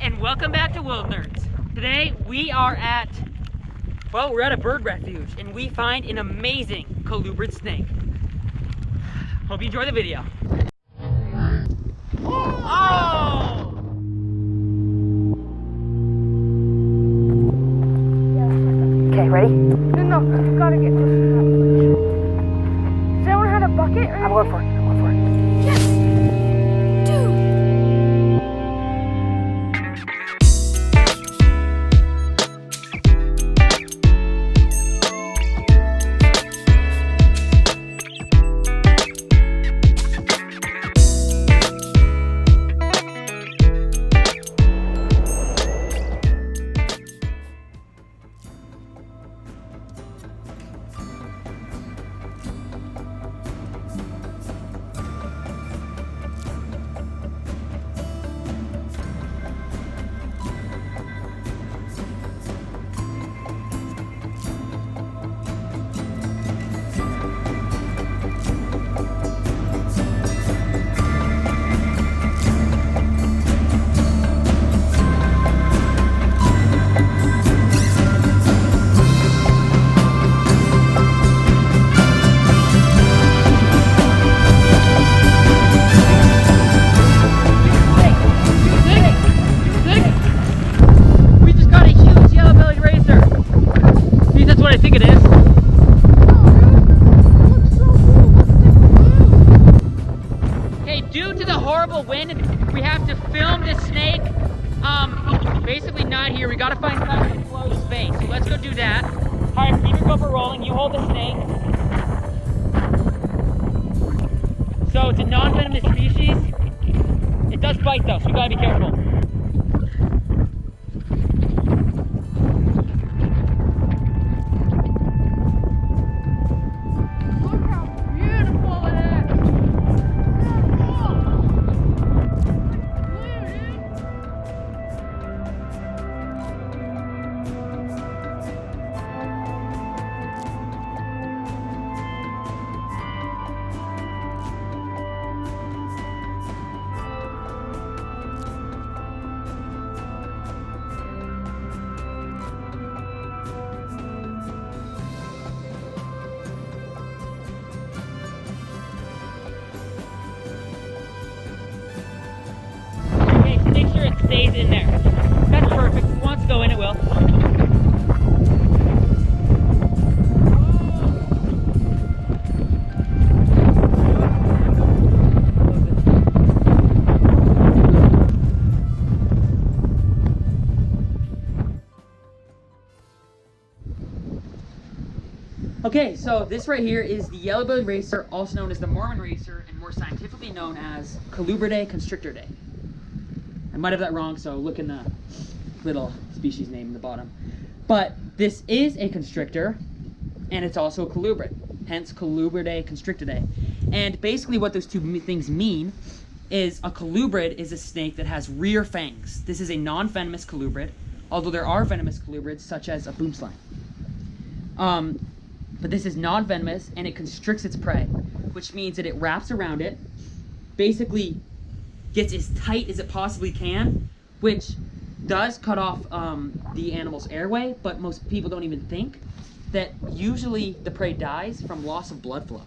and welcome back to WilderNerds. Today we are at, well, we're at a bird refuge and we find an amazing Colubrid snake. Hope you enjoy the video. Oh! Okay, ready? No, you gotta get close to that. Does anyone have a bucket? I'm going for it. I'm going for it. Yes! Dude! We just got a huge Yellow Bellied Racer. See, that's what I think it is. Okay, due to the horrible wind, we have to film this snake. Basically not here. We gotta find some enclosed space. So let's go do that. All right, keep your GoPro rolling. You hold the snake. So it's a non-venomous species. It does bite though, so we gotta be careful. Look how beautiful it is! Okay, so make sure it stays in there. That's perfect. If it wants to go in, it will. Okay, so this right here is the Yellow Bellied Racer, also known as the Mormon Racer, and more scientifically known as Colubrid constrictor. I might have that wrong, so look in the little species name in the bottom. But this is a constrictor, and it's also a colubrid, hence Colubrid constrictor. And basically what those two things mean is a colubrid is a snake that has rear fangs. This is a non-venomous colubrid, although there are venomous colubrids such as a boomslang. But this is non-venomous, and it constricts its prey, which means that it wraps around it, basically gets as tight as it possibly can, which does cut off the animal's airway, but most people don't even think that usually the prey dies from loss of blood flow,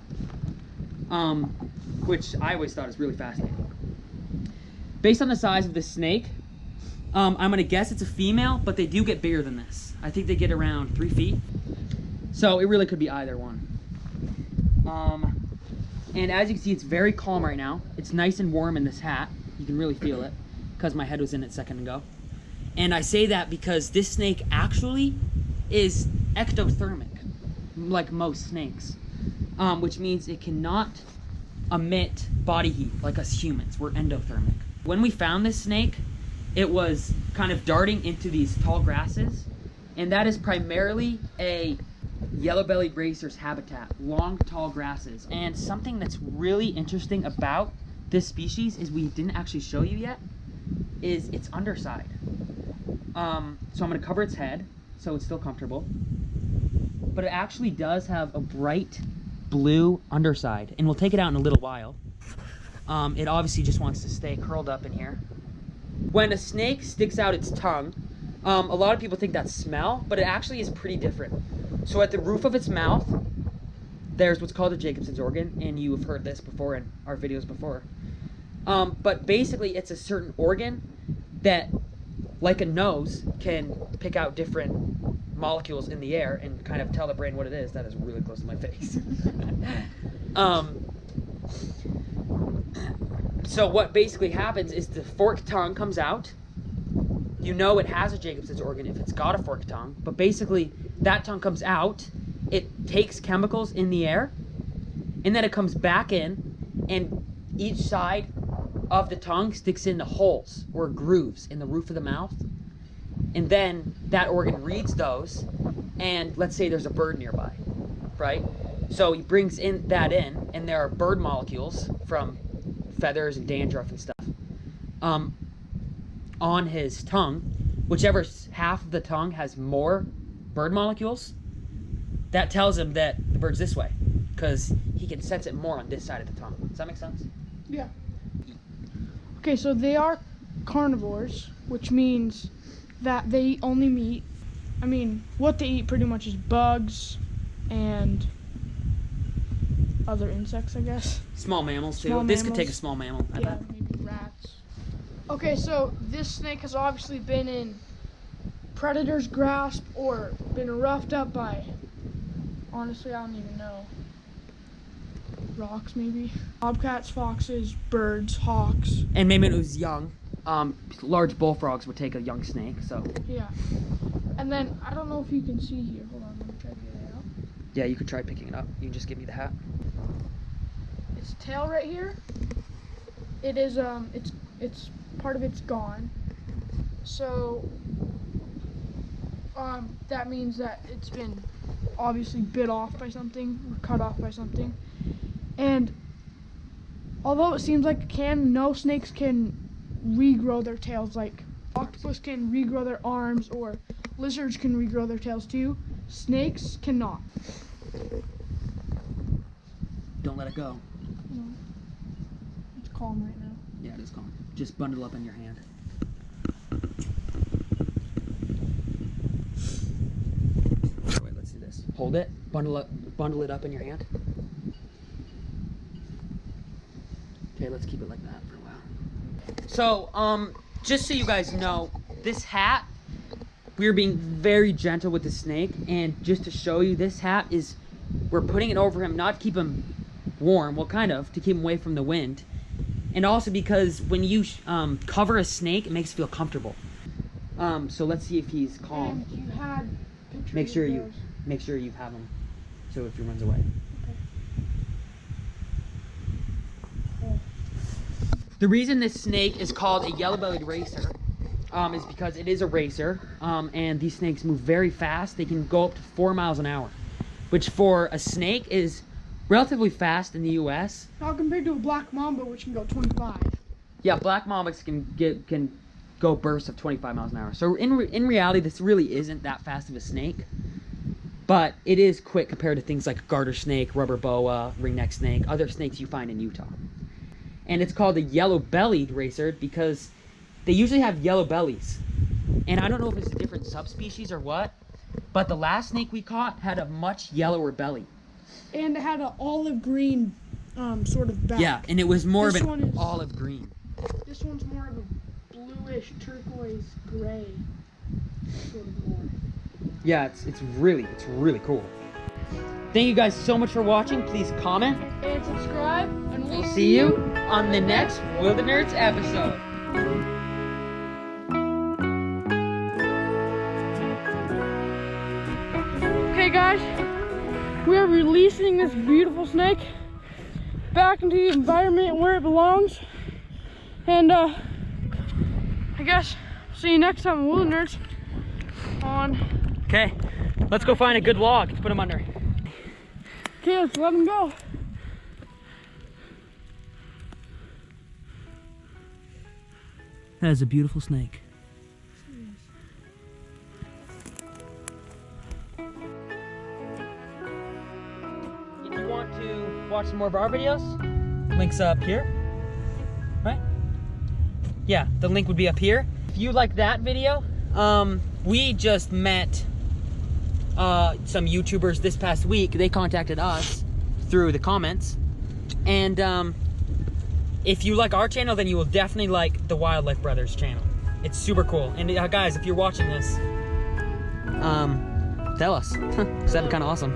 which I always thought is really fascinating. Based on the size of this snake, I'm gonna guess it's a female, but they do get bigger than this. I think they get around 3 feet. So it really could be either one. And as you can see, it's very calm right now. It's nice and warm in this hat. You can really feel it because my head was in it a second ago. And I say that because this snake actually is ectothermic, like most snakes, which means it cannot emit body heat like us humans. We're endothermic. When we found this snake, it was kind of darting into these tall grasses, and that is primarily a Yellow Bellied Racer's habitat, long, tall grasses. And something that's really interesting about this species is we didn't actually show you yet, is its underside. So I'm gonna cover its head so it's still comfortable. But it actually does have a bright blue underside, and we'll take it out in a little while. It obviously just wants to stay curled up in here. when a snake sticks out its tongue, a lot of people think that's smell, but it actually is pretty different. So at the roof of its mouth, there's what's called a Jacobson's organ, and you have heard this before in our videos before. But basically, it's a certain organ that, like a nose, can pick out different molecules in the air and kind of tell the brain what it is. That is really close to my face. So what basically happens is the forked tongue comes out. You know it has a Jacobson's organ if it's got a forked tongue, but basically that tongue comes out, it takes chemicals in the air, and then it comes back in, and each side of the tongue sticks into holes or grooves in the roof of the mouth, and then that organ reads those, and let's say there's a bird nearby, right? So he brings in that in, and there are bird molecules from feathers and dandruff and stuff on his tongue. Whichever half of the tongue has more bird molecules, that tells him that the bird's this way, because he can sense it more on this side of the tongue. Does that make sense? Yeah. Okay, so they are carnivores, which means that they eat only meat. I mean, what they eat pretty much is bugs and other insects, I guess. Small mammals too. Small This could mammals. take a small mammal, I Yeah, bet. maybe rats. Okay, so this snake has obviously been in predator's grasp or been roughed up by, honestly, I don't even know. Rocks, maybe. Bobcats, foxes, birds, hawks. And maybe when it was young, large bullfrogs would take a young snake, so. Yeah. And then, I don't know if you can see here. Hold on, let me try to get it out. Yeah, you could try picking it up. You can just give me the hat. Its tail right here, it is, it's part of it's gone. So, that means that it's been obviously bit off by something or cut off by something. And although it seems like it can, no snakes can regrow their tails. Like octopus can regrow their arms, or lizards can regrow their tails too. Snakes cannot. Don't let it go. No. It's calm right now. Yeah, it is calm. Just bundle up in your hand. Wait, let's do this. Hold it. Bundle it up in your hand. Okay, let's keep it like that for a while. So, just so you guys know, this hat, we're being very gentle with the snake, and just to show you, this hat is, we're putting it over him, not to keep him warm, well, kind of, to keep him away from the wind, and also because when you cover a snake, it makes it feel comfortable. So let's see if he's calm. And you had pictures Make sure of you those. have him, so if he runs away. The reason this snake is called a Yellow Bellied Racer is because it is a racer, and these snakes move very fast. They can go up to 4 miles an hour, which for a snake is relatively fast in the U.S. Now compared to a black mamba, which can go 25. Yeah, black mambas can go bursts of 25 miles an hour. So in reality, this really isn't that fast of a snake, but it is quick compared to things like garter snake, rubber boa, ringneck snake, other snakes you find in Utah. And it's called a Yellow Bellied Racer because they usually have yellow bellies. And I don't know if it's a different subspecies or what, but the last snake we caught had a much yellower belly. And it had an olive green sort of back. Yeah, and it was more This of one an is- olive green. This one's more of a bluish, turquoise, gray sort of more. Yeah, it's really cool. Thank you guys so much for watching. Please comment. And subscribe, and we'll See you on the next WilderNerds episode. Okay guys, we are releasing this beautiful snake back into the environment where it belongs. And I guess see you next time on WilderNerds on. Okay, let's go find a good log to put him under. Okay, let's let him go. That is a beautiful snake. If you want to watch some more of our videos, links up here, right? Yeah, the link would be up here. If you like that video, we just met some YouTubers this past week. They contacted us through the comments. And if you like our channel, then you will definitely like the Wildlife Brothers channel. It's super cool. And guys, if you're watching this, tell us. 'Cause that'd be kind of awesome.